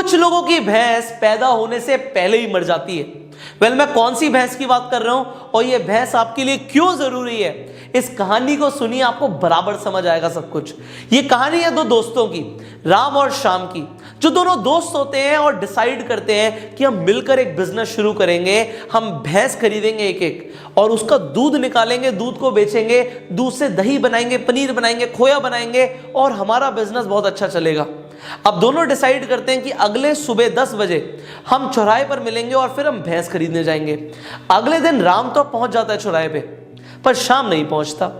कुछ लोगों की भैंस पैदा होने से पहले ही मर जाती है। मैं कौन सी भैंस की बात कर रहा हूं और यह भैंस आपके लिए क्यों जरूरी है, इस कहानी को सुनिए, आपको बराबर समझ आएगा सब कुछ। ये कहानी है दो दोस्तों की, राम और श्याम की, जो दोनों दोस्त होते हैं और डिसाइड करते हैं कि हम मिलकर एक बिजनेस शुरू करेंगे। हम भैंस खरीदेंगे एक एक और उसका दूध निकालेंगे, दूध को बेचेंगे, दूध से दही बनाएंगे, पनीर बनाएंगे, खोया बनाएंगे और हमारा बिजनेस बहुत अच्छा चलेगा। अब दोनों डिसाइड करते हैं कि अगले सुबह 10 बजे हम चौराहे पर मिलेंगे और फिर हम भैंस खरीदने जाएंगे। अगले दिन राम तो पहुंच जाता है चौराहे पे, पर श्याम नहीं पहुंचता।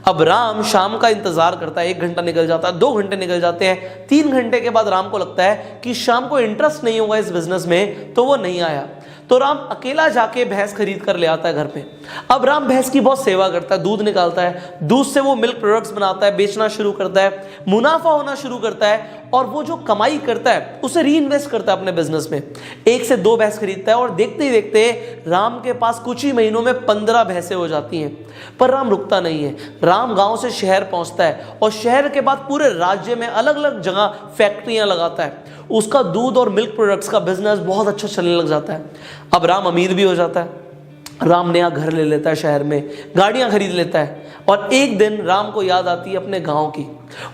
अब राम शाम का इंतजार करता है, 1 घंटा निकल जाता है, 2 घंटे निकल जाते हैं, 3 घंटे के बाद राम को लगता है कि शाम को इंटरेस्ट नहीं होगा इस बिजनेस में, तो वो नहीं आया। तो राम अकेला जाके भैंस खरीद कर ले आता है घर पे। अब राम भैंस की बहुत सेवा करता है, दूध निकालता है, दूध से वो मिल्क प्रोडक्ट्स बनाता है, बेचना शुरू करता है, मुनाफा होना शुरू करता है और वो जो कमाई करता है उसे री इन्वेस्ट करता है अपने बिजनेस में। 1 से 2 भैंस खरीदता है और देखते ही देखते राम के पास कुछ ही महीनों में 15 भैंसें हो जाती हैं। पर राम रुकता नहीं है। राम गांव से शहर पहुंचता है और शहर के बाद पूरे राज्य में अलग अलग जगह फैक्ट्रियां लगाता है। उसका दूध और मिल्क प्रोडक्ट्स का बिजनेस बहुत अच्छा चलने लग जाता है। अब राम अमीर भी हो जाता है। राम नया घर ले लेता है, शहर में गाड़ियां खरीद लेता है और एक दिन राम को याद आती है अपने गांव की।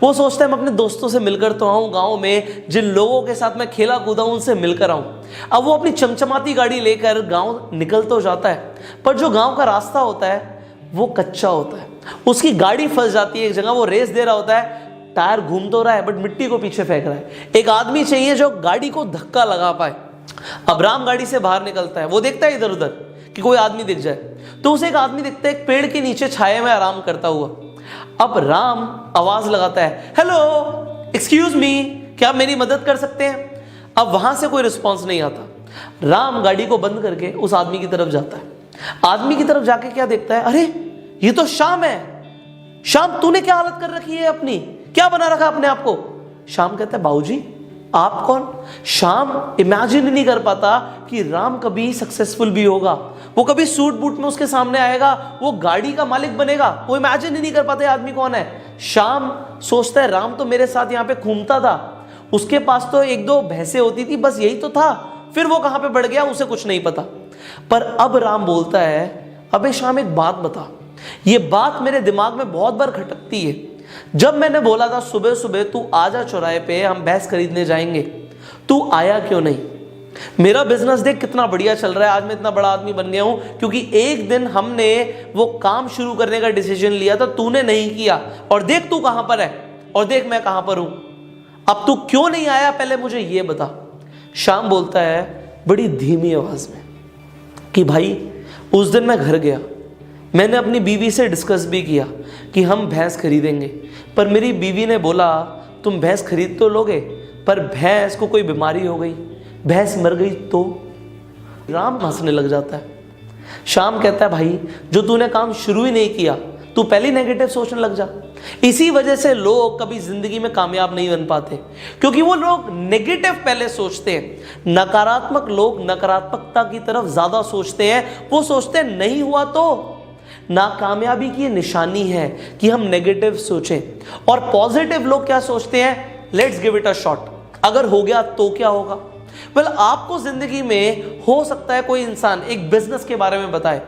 वो सोचता है मैं अपने दोस्तों से मिलकर तो आऊं, गांव में जिन लोगों के साथ मैं खेला कूदा हूं उनसे मिलकर आऊं। अब वो अपनी चमचमाती गाड़ी लेकर गांव निकल तो जाता है, पर जो गांव का रास्ता होता है वो कच्चा होता है। उसकी गाड़ी फंस जाती है एक जगह, वो रेस दे रहा होता है, टायर घूम तो रहा है बट मिट्टी को पीछे फेंक रहा है। एक आदमी चाहिए जो गाड़ी को धक्का लगा पाए। अब राम गाड़ी से बाहर निकलता है, वो देखता है इधर उधर कि कोई आदमी दिख जाए, तो उसे एक आदमी दिखता है एक पेड़ के नीचे छाये में आराम करता हुआ। अब राम आवाज लगाता है, हेलो एक्सक्यूज मी, क्या आप मेरी मदद कर सकते हैं? अब वहां से कोई रिस्पॉन्स नहीं आता। राम गाड़ी को बंद करके उस आदमी की तरफ जाता है। आदमी की तरफ जाके क्या देखता है, अरे ये तो श्याम है। श्याम तूने क्या हालत कर रखी है अपनी, क्या बना रखा अपने आप को? श्याम कहता है बाबूजी आप कौन? श्याम इमेजिन नहीं कर पाता कि राम कभी सक्सेसफुल भी होगा, वो कभी सूट बूट में उसके सामने आएगा, वो गाड़ी का मालिक बनेगा। वो इमेजिन ही नहीं कर पाता आदमी कौन है। श्याम सोचता है राम तो मेरे साथ यहाँ पे घूमता था, उसके पास तो 1-2 भैंसें होती थी, बस यही तो था, फिर वो कहां पे बढ़ गया उसे कुछ नहीं पता। पर अब राम बोलता है, अबे श्याम एक बात बता, ये बात मेरे दिमाग में बहुत बार खटकती है। जब मैंने बोला था सुबह सुबह तू आजा चौराहे पे, हम भैंस खरीदने जाएंगे, तू आया क्यों नहीं? मेरा बिजनेस देख कितना बढ़िया चल रहा है, आज मैं इतना बड़ा आदमी बन गया हूं क्योंकि एक दिन हमने वो काम शुरू करने का डिसीजन लिया था, तूने नहीं किया, और देख तू कहां पर है और देख मैं कहां पर हूं। अब तू क्यों नहीं आया, पहले मुझे ये बता। श्याम बोलता है बड़ी धीमी आवाज में कि भाई उस दिन मैं घर गया, मैंने अपनी बीवी से डिस्कस भी किया कि हम भैंस खरीदेंगे, पर मेरी बीवी ने बोला तुम भैंस खरीद तो लोगे, पर भैंस को कोई बीमारी हो गई, भैंस मर गई तो। राम हंसने लग जाता है। श्याम कहता है भाई जो तूने काम शुरू ही नहीं किया, तू पहले ही नेगेटिव सोचने लग जा। इसी वजह से लोग कभी जिंदगी में कामयाब नहीं बन पाते, क्योंकि वो लोग नेगेटिव पहले सोचते हैं। नकारात्मक लोग नकारात्मकता की तरफ ज्यादा सोचते हैं। वो सोचते हैं नहीं हुआ तो। नाकामयाबी की निशानी है कि हम नेगेटिव सोचें। और पॉजिटिव लोग क्या सोचते हैं, let's give it a shot, अगर हो गया तो क्या होगा। आपको जिंदगी में हो सकता है कोई इंसान एक बिजनेस के बारे में बताए,